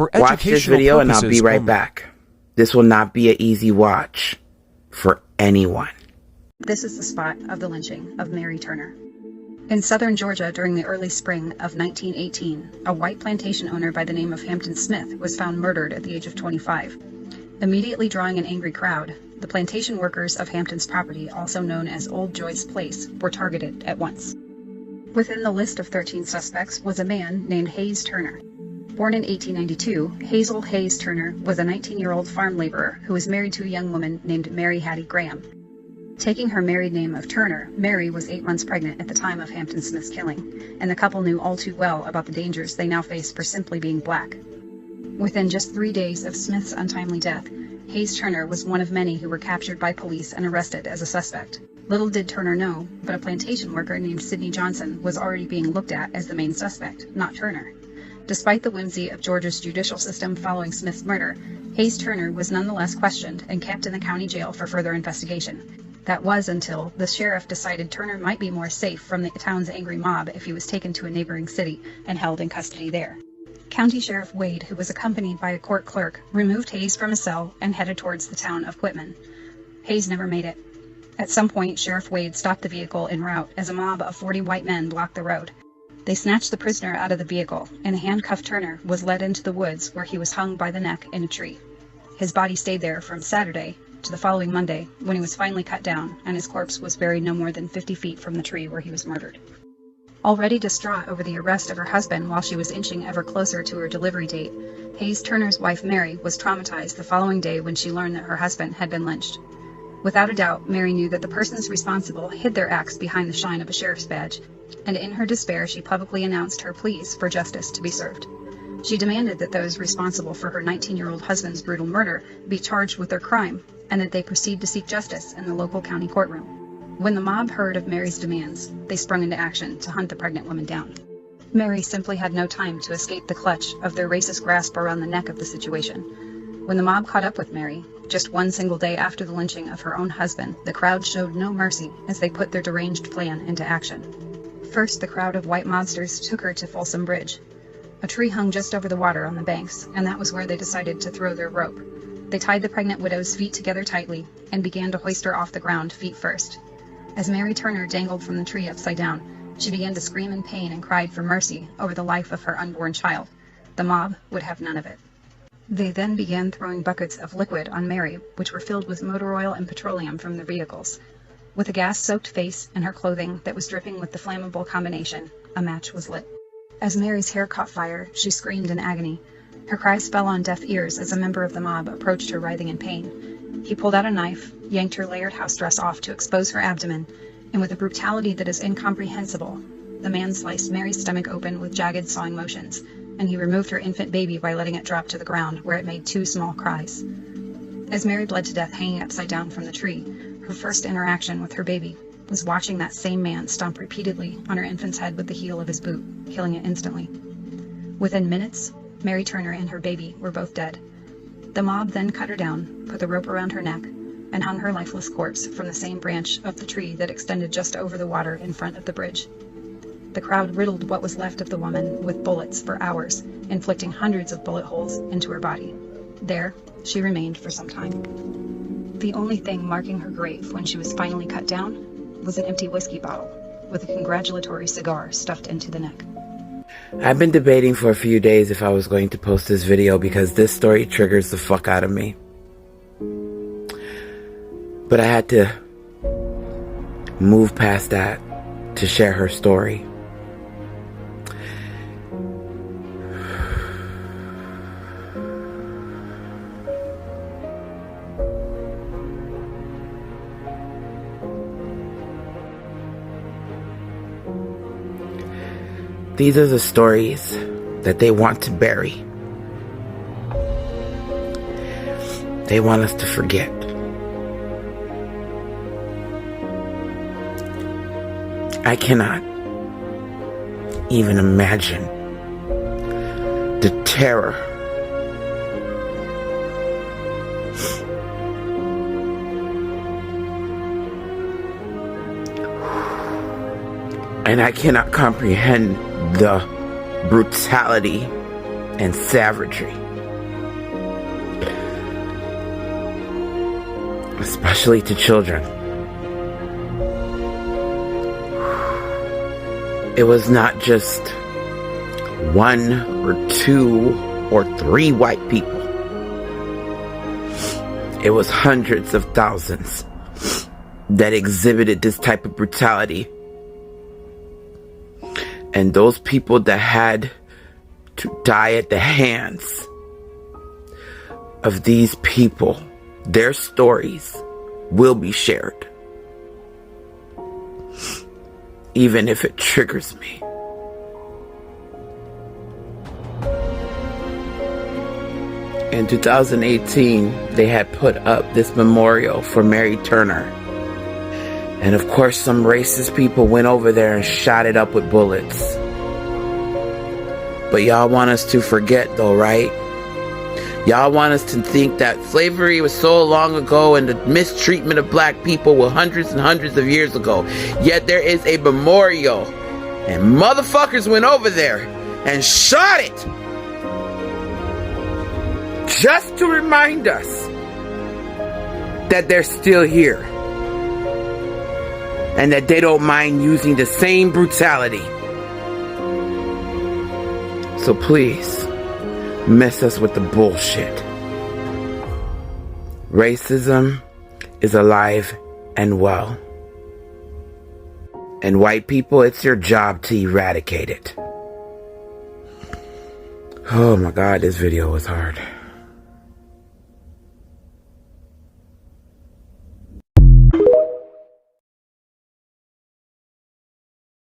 For Watch this educational video and I'll be purposes right only. back. This will not be an easy watch for anyone. This is the spot of the lynching of Mary Turner. In southern Georgia during the early spring of 1918, a white plantation owner by the name of Hampton Smith was found murdered at the age of 25. Immediately drawing an angry crowd, the plantation workers of Hampton's property, also known as Old Joyce Place, were targeted at once. Within the list of 13 suspects was a man named Hayes Turner. Born in 1892, Hazel Hayes Turner was a 19-year-old farm laborer who was married to a young woman named Mary Hattie Graham. Taking her married name of Turner, Mary was 8 months pregnant at the time of Hampton Smith's killing, and the couple knew all too well about the dangers they now faced for simply being black. Within just 3 days of Smith's untimely death, Hayes Turner was one of many who were captured by police and arrested as a suspect. Little did Turner know, but a plantation worker named Sidney Johnson was already being looked at as the main suspect, not Turner. Despite the whimsy of Georgia's judicial system following Smith's murder, Hayes Turner was nonetheless questioned and kept in the county jail for further investigation. That was until the sheriff decided Turner might be more safe from the town's angry mob if he was taken to a neighboring city and held in custody there. County Sheriff Wade, who was accompanied by a court clerk, removed Hayes from a cell and headed towards the town of Quitman. Hayes never made it. At some point, Sheriff Wade stopped the vehicle en route as a mob of 40 white men blocked the road. They snatched the prisoner out of the vehicle, and a handcuffed Turner was led into the woods where he was hung by the neck in a tree. His body stayed there from Saturday to the following Monday, when he was finally cut down, and his corpse was buried no more than 50 feet from the tree where he was murdered. Already distraught over the arrest of her husband while she was inching ever closer to her delivery date, Hayes Turner's wife Mary was traumatized the following day when she learned that her husband had been lynched. Without a doubt, Mary knew that the persons responsible hid their acts behind the shine of a sheriff's badge, and in her despair she publicly announced her pleas for justice to be served. She demanded that those responsible for her 19-year-old husband's brutal murder be charged with their crime, and that they proceed to seek justice in the local county courtroom. When the mob heard of Mary's demands, they sprung into action to hunt the pregnant woman down. Mary simply had no time to escape the clutch of their racist grasp around the neck of the situation. When the mob caught up with Mary, just one single day after the lynching of her own husband, the crowd showed no mercy as they put their deranged plan into action. First, the crowd of white mobsters took her to Folsom Bridge. A tree hung just over the water on the banks, and that was where they decided to throw their rope. They tied the pregnant widow's feet together tightly and began to hoist her off the ground feet first. As Mary Turner dangled from the tree upside down, she began to scream in pain and cried for mercy over the life of her unborn child. The mob would have none of it. They then began throwing buckets of liquid on Mary, which were filled with motor oil and petroleum from their vehicles. With a gas-soaked face and her clothing that was dripping with the flammable combination, a match was lit. As Mary's hair caught fire, she screamed in agony. Her cries fell on deaf ears as a member of the mob approached her writhing in pain. He pulled out a knife, yanked her layered house dress off to expose her abdomen, and with a brutality that is incomprehensible, the man sliced Mary's stomach open with jagged sawing motions, and he removed her infant baby by letting it drop to the ground, where it made 2 small cries. As Mary bled to death hanging upside down from the tree, her first interaction with her baby was watching that same man stomp repeatedly on her infant's head with the heel of his boot, killing it instantly. Within minutes, Mary Turner and her baby were both dead. The mob then cut her down, put the rope around her neck, and hung her lifeless corpse from the same branch of the tree that extended just over the water in front of the bridge. The crowd riddled what was left of the woman with bullets for hours, inflicting hundreds of bullet holes into her body. There, she remained for some time. The only thing marking her grave when she was finally cut down was an empty whiskey bottle with a congratulatory cigar stuffed into the neck. I've been debating for a few days if I was going to post this video because this story triggers the fuck out of me. But I had to move past that to share her story. These are the stories that they want to bury. They want us to forget. I cannot even imagine the terror and I cannot comprehend the brutality and savagery especially to children. It was not just one or two or three white people. It was hundreds of thousands that exhibited this type of brutality. And those people that had to die at the hands of these people, their stories will be shared, even if it triggers me. In 2018, they had put up this memorial for Mary Turner. And of course, some racist people went over there and shot it up with bullets. But y'all want us to forget though, right? Y'all want us to think that slavery was so long ago and the mistreatment of black people were hundreds and hundreds of years ago. Yet there is a memorial. And motherfuckers went over there and shot it. Just to remind us that they're still here. And that they don't mind using the same brutality. So please, miss us with the bullshit. Racism is alive and well. And white people, it's your job to eradicate it. Oh my God, this video was hard.